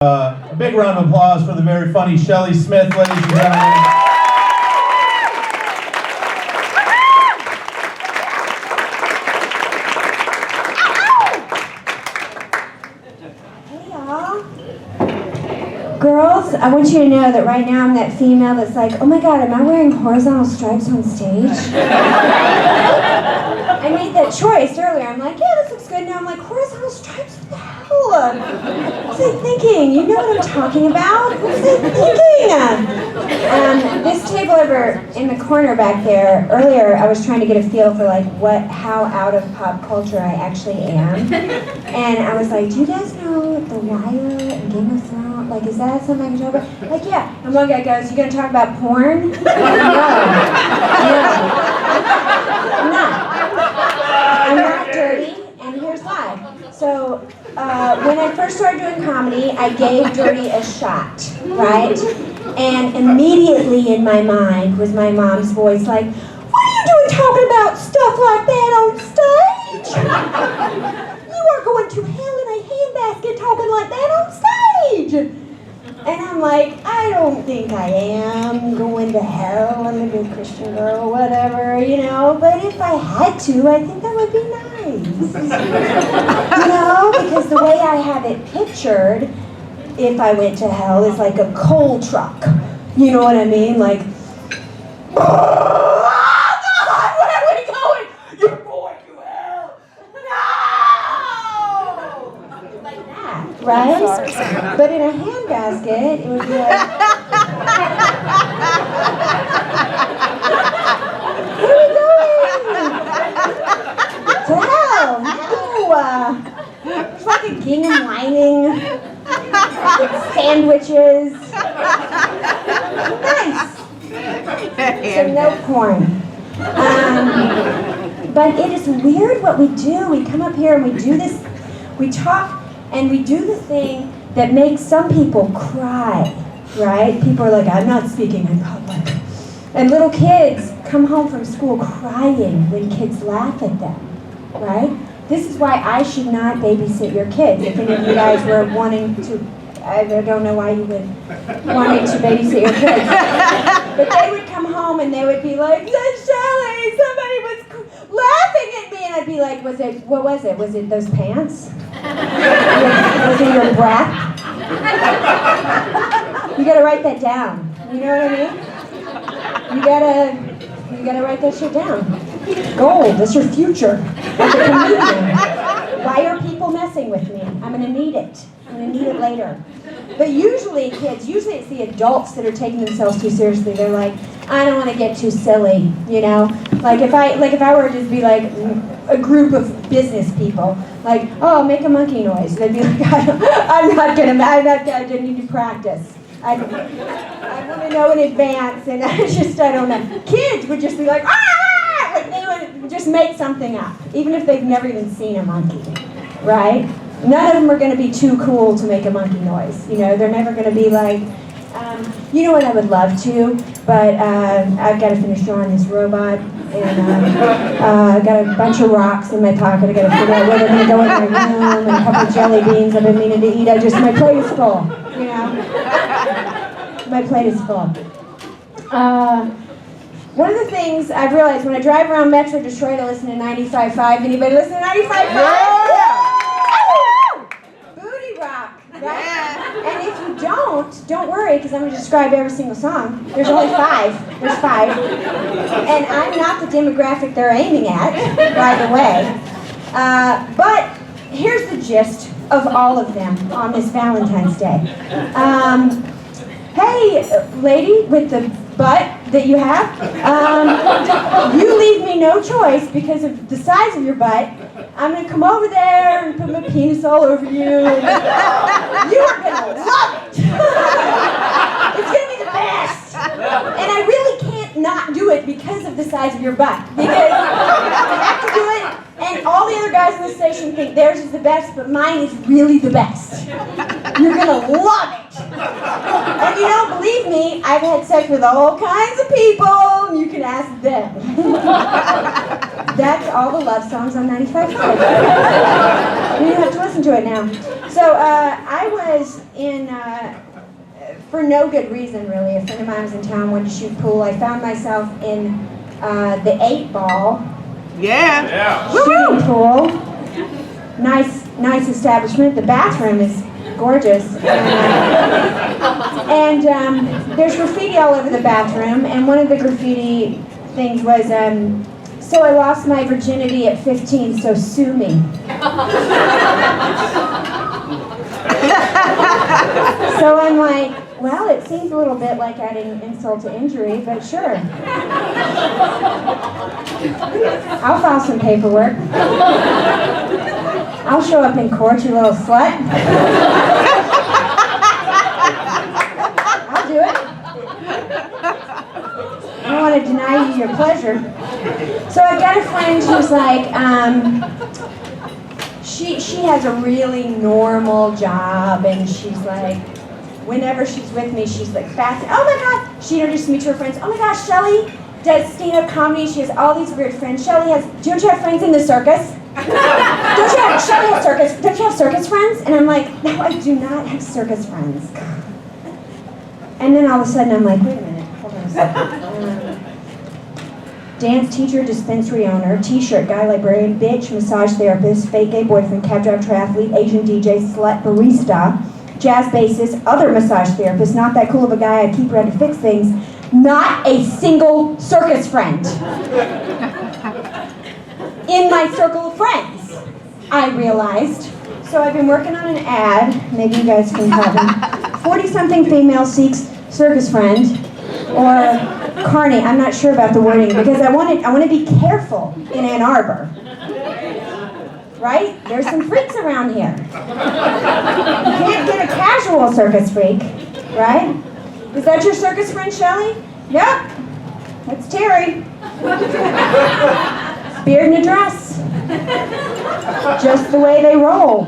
A big round of applause for the very funny Shelly Smith, ladies and gentlemen. Hey y'all. Girls, I want you to know that right now I'm that female that's like, oh my god, am I wearing horizontal stripes on stage? I made that choice earlier. I'm like, yeah, this looks good. Now I'm like, horizontal stripes? What the hell? What's I thinking? You know what I'm talking about? What's I thinking? This table over in the corner back there, earlier I was trying to get a feel for like how out of pop culture I actually am. And I was like, do you guys know The Wire and Game of Thrones? Like, is that something I can talk about? Like, yeah. And one guy goes, you gonna talk about porn? No. I'm not dirty, and here's why. So, when I first started doing comedy, I gave dirty a shot, right? And immediately in my mind was my mom's voice like, what are you doing talking about stuff like that on stage? You are going to hell in a handbasket talking like that on stage! And I'm like, I don't think I am going to hell. I'm a good Christian girl, whatever, you know. But if I had to, I think that would be nice. You know, because the way I have it pictured, if I went to hell, is like a coal truck. You know what I mean? Like, oh God, where are we going? You're going to hell. No! Like that, right? But in a handbasket, it would be like, where are we going? To hell! No! There's like a gingham lining, sandwiches. Nice! So no porn. But it is weird what we do. We come up here and we do this, we talk and we do the thing that makes some people cry, right? People are like, I'm not speaking in public. And little kids come home from school crying when kids laugh at them, right? This is why I should not babysit your kids. If any of you guys were wanting to, I don't know why you would want me to babysit your kids. But they would come home and they would be like, Shelly, somebody was laughing at me. And I'd be like, what was it? Was it those pants? Was it your breath? You gotta write that down. You know what I mean? You gotta write that shit down. Gold, that's your future. As a comedian. Why are people messing with me? I'm gonna need it. I'm gonna need it later. But usually kids, it's the adults that are taking themselves too seriously. They're like, I don't want to get too silly, you know? Like if I were to just be like a group of business people, like, oh, make a monkey noise. They'd be like, I didn't need to practice. I want to know in advance, and I don't know. Kids would just be like, ah! Like they would just make something up, even if they've never even seen a monkey, right? None of them are going to be too cool to make a monkey noise. You know, they're never going to be like, you know what I would love to, but I've got to finish drawing this robot, and I've got a bunch of rocks in my pocket. I've got to figure out where they're going to go in my room, and a couple of jelly beans I've been meaning to eat. My plate is full, you know? My plate is full. One of the things I've realized when I drive around Metro Detroit, I listen to 95.5. Anybody listen to 95.5? Yeah! Booty rock, right? Yeah. And if you don't worry, because I'm going to describe every single song. There's only 5. There's 5. And I'm not the demographic they're aiming at, by the way. But here's the gist of all of them on this Valentine's Day. Hey, lady with the butt that you have, you leave me no choice because of the size of your butt. I'm going to come over there and put my penis all over you, and you are going to love it. It's going to be the best. And I really can't not do it because of the size of your butt. Because I have to do it, and all the other guys in the station think theirs is the best, but mine is really the best. You're going to love it. And you don't believe me, I've had sex with all kinds of people, and you can ask them. That's all the love songs on 95.5. You have to listen to it now. So I was for no good reason really. A friend of mine was in town, wanted to shoot pool. I found myself in the 8-Ball. Yeah. Shooting pool. Nice establishment. The bathroom is gorgeous. And there's graffiti all over the bathroom. And one of the graffiti things was, so I lost my virginity at 15, so sue me. So I'm like, well, it seems a little bit like adding insult to injury, but sure. I'll file some paperwork. I'll show up in court, you little slut. I'll do it. I don't want to deny you your pleasure. So I've got a friend who's like, she has a really normal job, and she's like, whenever she's with me, she's like fascinated. Oh my God! She introduced me to her friends. Oh my gosh, Shelly does stand-up comedy. She has all these weird friends. Don't you have friends in the circus? Shelly has circus. Don't you have circus friends? And I'm like, no, I do not have circus friends. And then all of a sudden I'm like, wait a minute, hold on a second. Dance teacher, dispensary owner, t-shirt guy, librarian, bitch, massage therapist, fake gay boyfriend, cab driver, triathlete, Asian DJ, slut, barista, jazz bassist, other massage therapist, not that cool of a guy, I keep around to fix things, not a single circus friend. In my circle of friends, I realized. So I've been working on an ad, maybe you guys can help me. 40-something female seeks circus friend, or carny, I'm not sure about the wording, because I want to be careful in Ann Arbor. Right? There's some freaks around here. You can't get a casual circus freak, right? Is that your circus friend, Shelly? Nope. That's Terry. Beard and a dress. Just the way they roll.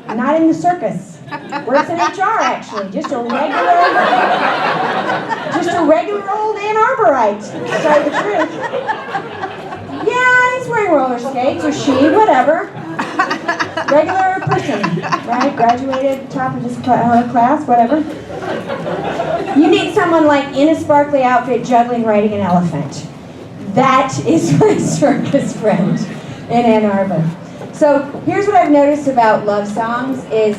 Not in the circus. Works in HR, actually. Just a regular old Ann Arborite, to tell you the truth. Yeah, he's wearing roller skates, or she, whatever. Regular person, right? Graduated, top of his class, whatever. You need someone like in a sparkly outfit, juggling, riding an elephant. That is my circus friend in Ann Arbor. So here's what I've noticed about love songs is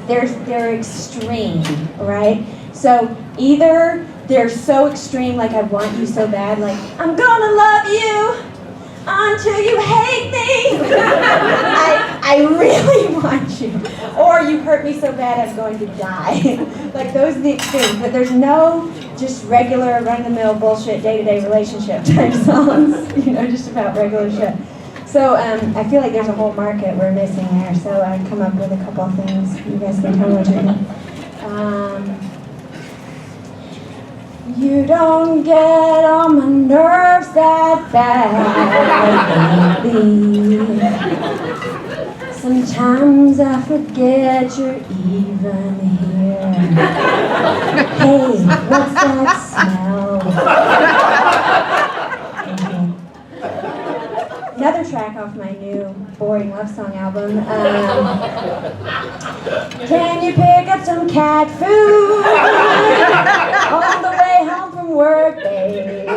they're extreme, right? So either they're so extreme, like I want you so bad, like I'm gonna love you until you hate me. I really want you. Or you hurt me so bad I'm going to die. Like those are the extremes. But there's no just regular run-of-the-mill bullshit day-to-day relationship type songs. Just about regular shit. So I feel like there's a whole market we're missing there. So I come up with a couple of things. You guys can tell me what you think. You don't get on my nerves that bad, baby. Sometimes I forget you're even here. Hey, what's that smell? Another track off my new boring love song album. Can you pick up some cat food on the way home from work, babe?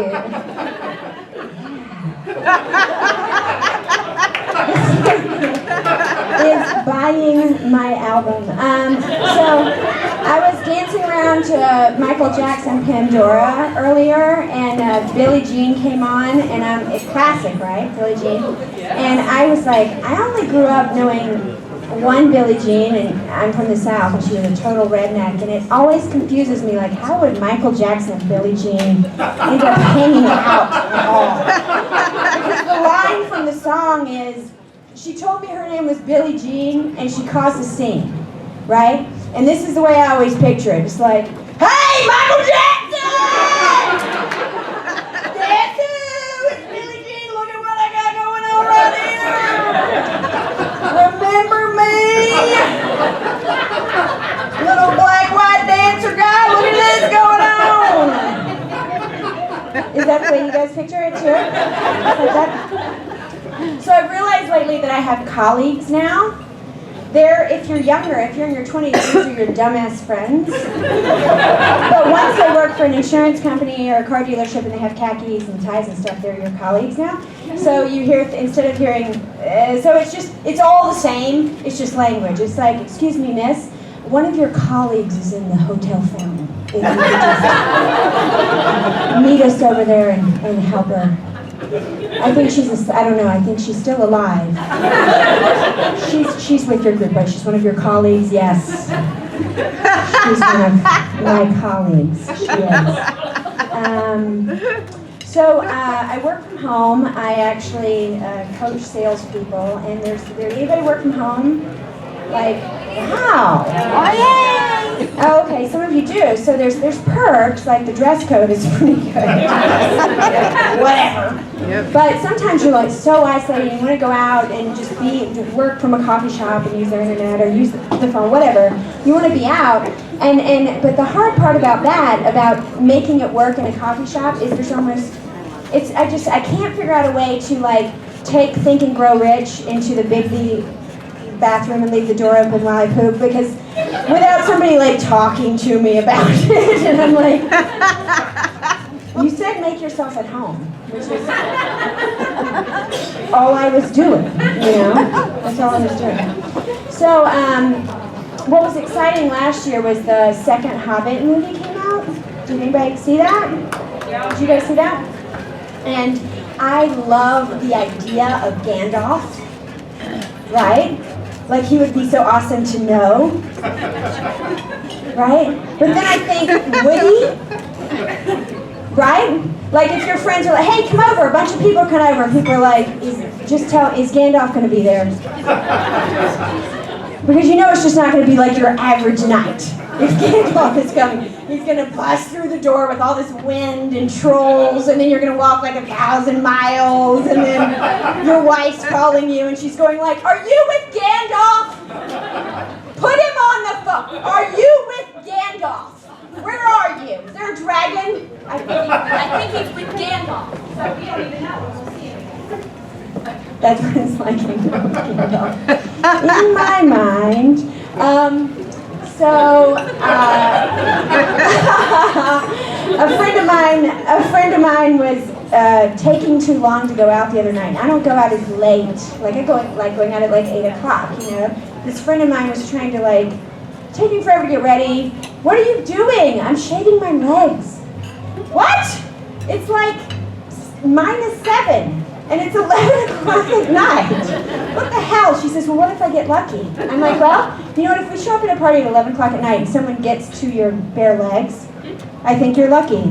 Is buying my album. So I was dancing around to Michael Jackson Pandora earlier, and Billie Jean came on, and it's classic, right? Billie Jean. And I was like, I only grew up knowing one Billie Jean, and I'm from the South, and she was a total redneck, and it always confuses me, like, how would Michael Jackson and Billie Jean end up hanging out at all? Because the line from the song is, she told me her name was Billie Jean, and she caused a scene, right? And this is the way I always picture it. It's like, hey, Michael Jackson! Guess who? It's Billie Jean. Look at what I got going on right here. Remember me? Little black, white dancer guy. Look at this going on. Is that the way you guys picture it, too? Like that? So I've realized lately that I have colleagues now if you're younger, if you're in your 20s, these are your dumbass friends. But once they work for an insurance company or a car dealership and they have khakis and ties and stuff, they're your colleagues now. So you hear, instead of hearing, so it's all the same, it's just language. It's like, excuse me, miss, one of your colleagues is in the hotel fountain. If you could just meet us over there and help her. I think I don't know, I think she's still alive. She's with your group, right? She's one of your colleagues, yes. She's one of my colleagues, she is. So I work from home. I actually coach salespeople, and there's anybody work from home? Like, wow. Oh, yay! Oh, okay, some of you do. So there's perks, like the dress code is pretty good. Whatever. Yep. But sometimes you're like so isolated, you want to go out and just work from a coffee shop and use their internet or use the phone, whatever. You want to be out. But the hard part about that, about making it work in a coffee shop, is I can't figure out a way to like take Think and Grow Rich into the Bigby bathroom and leave the door open while I poop, because without somebody like talking to me about it, and I'm like, you said make yourself at home, which is all I was doing, that's all I was doing. So what was exciting last year was the second Hobbit movie came out. Did anybody see that? Did you guys see that? And I love the idea of Gandalf, right? Like, he would be so awesome to know, right? But then I think, would he? Right? Like, if your friends are like, hey, come over, a bunch of people come over, and people are like, is Gandalf going to be there? Because it's just not going to be like your average night. If Gandalf is coming, he's going to bust through the door with all this wind and trolls, and then you're going to walk like 1,000 miles, and then your wife's calling you, and she's going like, are you with Gandalf? Put him on the phone. Are you with Gandalf? Where are you? Is there a dragon? I think he's with Gandalf. So we don't even know. We'll see him again. That's what it's like in Gandalf. In my mind. So, a friend of mine was taking too long to go out the other night. I don't go out as late. Like, I go going out at like 8 o'clock, This friend of mine was trying to taking forever to get ready. What are you doing? I'm shaving my legs. What? It's like -7. And it's 11 o'clock at night. What the hell? She says, well, what if I get lucky? I'm like, well, you know what? If we show up at a party at 11 o'clock at night and someone gets to your bare legs, I think you're lucky.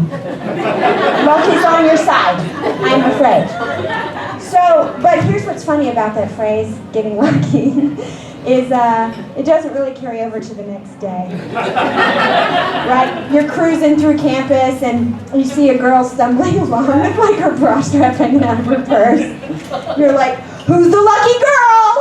Lucky's on your side, I'm afraid. So, but here's what's funny about that phrase, getting lucky, is it doesn't really carry over to the next day. Right? You're cruising through campus and you see a girl stumbling along with like her bra strap hanging out of her purse. You're like, who's the lucky girl?